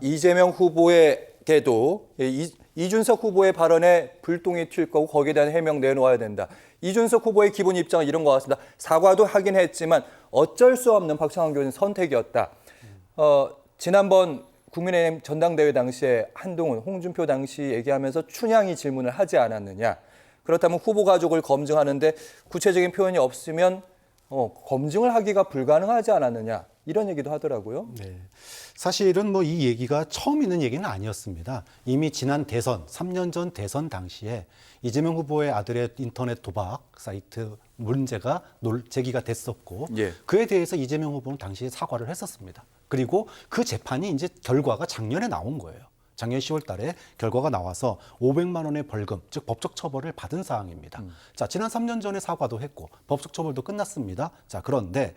이재명 후보에게도 이준석 후보의 발언에 불똥이 튈 거고 거기에 대한 해명 내놓아야 된다. 이준석 후보의 기본 입장은 이런 것 같습니다. 사과도 하긴 했지만 어쩔 수 없는 박창원 교수의 선택이었다. 지난번 국민의힘 전당대회 당시에 한동훈, 홍준표 당시 얘기하면서 춘향이 질문을 하지 않았느냐. 그렇다면 후보 가족을 검증하는데 구체적인 표현이 없으면 검증을 하기가 불가능하지 않았느냐. 이런 얘기도 하더라고요. 네. 사실은 이 얘기가 처음 있는 얘기는 아니었습니다. 이미 지난 대선, 3년 전 대선 당시에 이재명 후보의 아들의 인터넷 도박 사이트 문제가 제기가 됐었고, 예. 그에 대해서 이재명 후보는 당시에 사과를 했었습니다. 그리고 그 재판이 이제 결과가 작년에 나온 거예요. 작년 10월 달에 결과가 나와서 500만 원의 벌금, 즉 법적 처벌을 받은 사항입니다. 자, 지난 3년 전에 사과도 했고 법적 처벌도 끝났습니다. 자, 그런데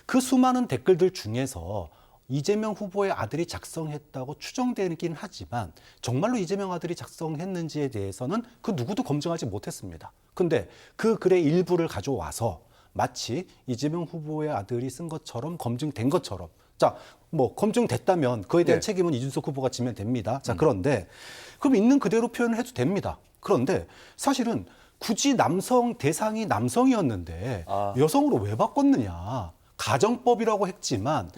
그 수많은 댓글들 중에서 이재명 후보의 아들이 작성했다고 추정되긴 하지만 정말로 이재명 아들이 작성했는지에 대해서는 그 누구도 검증하지 못했습니다. 근데 그 글의 일부를 가져와서 마치 이재명 후보의 아들이 쓴 것처럼 검증된 것처럼, 자, 검증됐다면 그에 대한 책임은 이준석 후보가 지면 됩니다. 자, 그런데 그럼 있는 그대로 표현을 해도 됩니다. 그런데 사실은 굳이 대상이 남성이었는데 여성으로 왜 바꿨느냐. 가정법이라고 했지만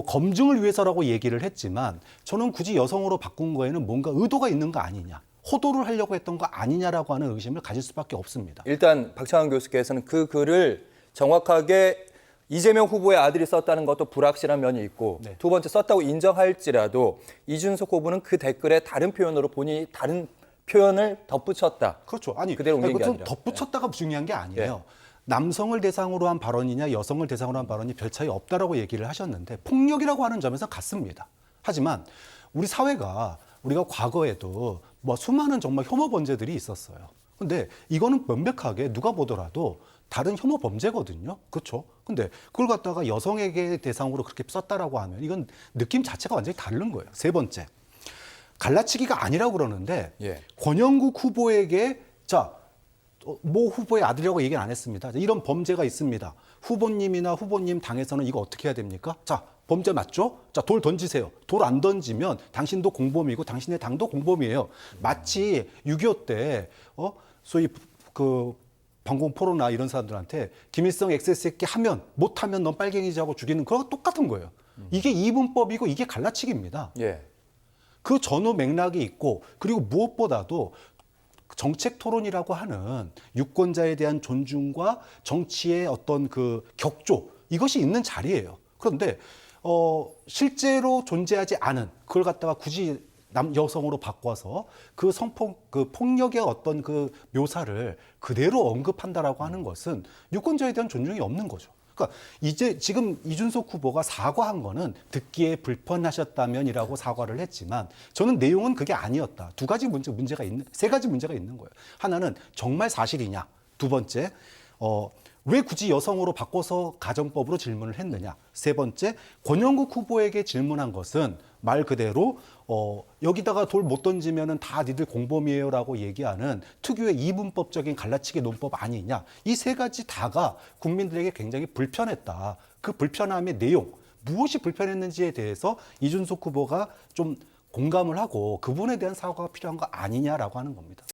검증을 위해서라고 얘기를 했지만 저는 굳이 여성으로 바꾼 거에는 뭔가 의도가 있는 거 아니냐. 호도를 하려고 했던 거 아니냐라고 하는 의심을 가질 수밖에 없습니다. 일단 박창원 교수께서는 그 글을 정확하게 이재명 후보의 아들이 썼다는 것도 불확실한 면이 있고, 두 번째 썼다고 인정할지라도 이준석 후보는 그 댓글에 다른 표현으로 본인이 다른 표현을 덧붙였다. 그렇죠. 아니, 그대로 옮긴 게 아니라. 덧붙였다가 중요한 게 아니에요. 남성을 대상으로 한 발언이냐 여성을 대상으로 한 발언이 별 차이 없다라고 얘기를 하셨는데 폭력이라고 하는 점에서 같습니다. 하지만 우리 사회가 우리가 과거에도 수많은 정말 혐오 범죄들이 있었어요. 근데 이거는 명백하게 누가 보더라도 다른 혐오 범죄거든요. 그렇죠? 근데 그걸 갖다가 여성에게 대상으로 그렇게 썼다라고 하면 이건 느낌 자체가 완전히 다른 거예요. 세 번째, 갈라치기가 아니라고 그러는데 권영국 후보에게 모 후보의 아들이라고 얘기는 안 했습니다. 이런 범죄가 있습니다. 후보님이나 후보님 당에서는 이거 어떻게 해야 됩니까? 자, 범죄 맞죠? 자, 돌 던지세요. 돌 안 던지면 당신도 공범이고 당신의 당도 공범이에요. 마치 6.25 때 소위 방공 포로나 이런 사람들한테 김일성 XSX기 하면 못하면 넌 빨갱이지하고 죽이는 거랑 똑같은 거예요. 이게 이분법이고 이게 갈라치기입니다. 그 전후 맥락이 있고, 그리고 무엇보다도 정책 토론이라고 하는 유권자에 대한 존중과 정치의 어떤 그 격조, 이것이 있는 자리예요. 그런데 실제로 존재하지 않은 그걸 갖다가 굳이 여성으로 바꿔서 그 폭력의 어떤 그 묘사를 그대로 언급한다라고 하는 것은 유권자에 대한 존중이 없는 거죠. 그러니까 지금 이준석 후보가 사과한 거는 듣기에 불편하셨다면이라고 사과를 했지만 저는 내용은 그게 아니었다. 세 가지 문제가 있는 거예요. 하나는 정말 사실이냐. 두 번째, 왜 굳이 여성으로 바꿔서 가정법으로 질문을 했느냐. 세 번째, 권영국 후보에게 질문한 것은 말 그대로 여기다가 돌 못 던지면은 다 니들 공범이에요라고 얘기하는 특유의 이분법적인 갈라치기 논법 아니냐. 이 세 가지 다가 국민들에게 굉장히 불편했다. 그 불편함의 내용, 무엇이 불편했는지에 대해서 이준석 후보가 좀 공감을 하고 그분에 대한 사과가 필요한 거 아니냐라고 하는 겁니다.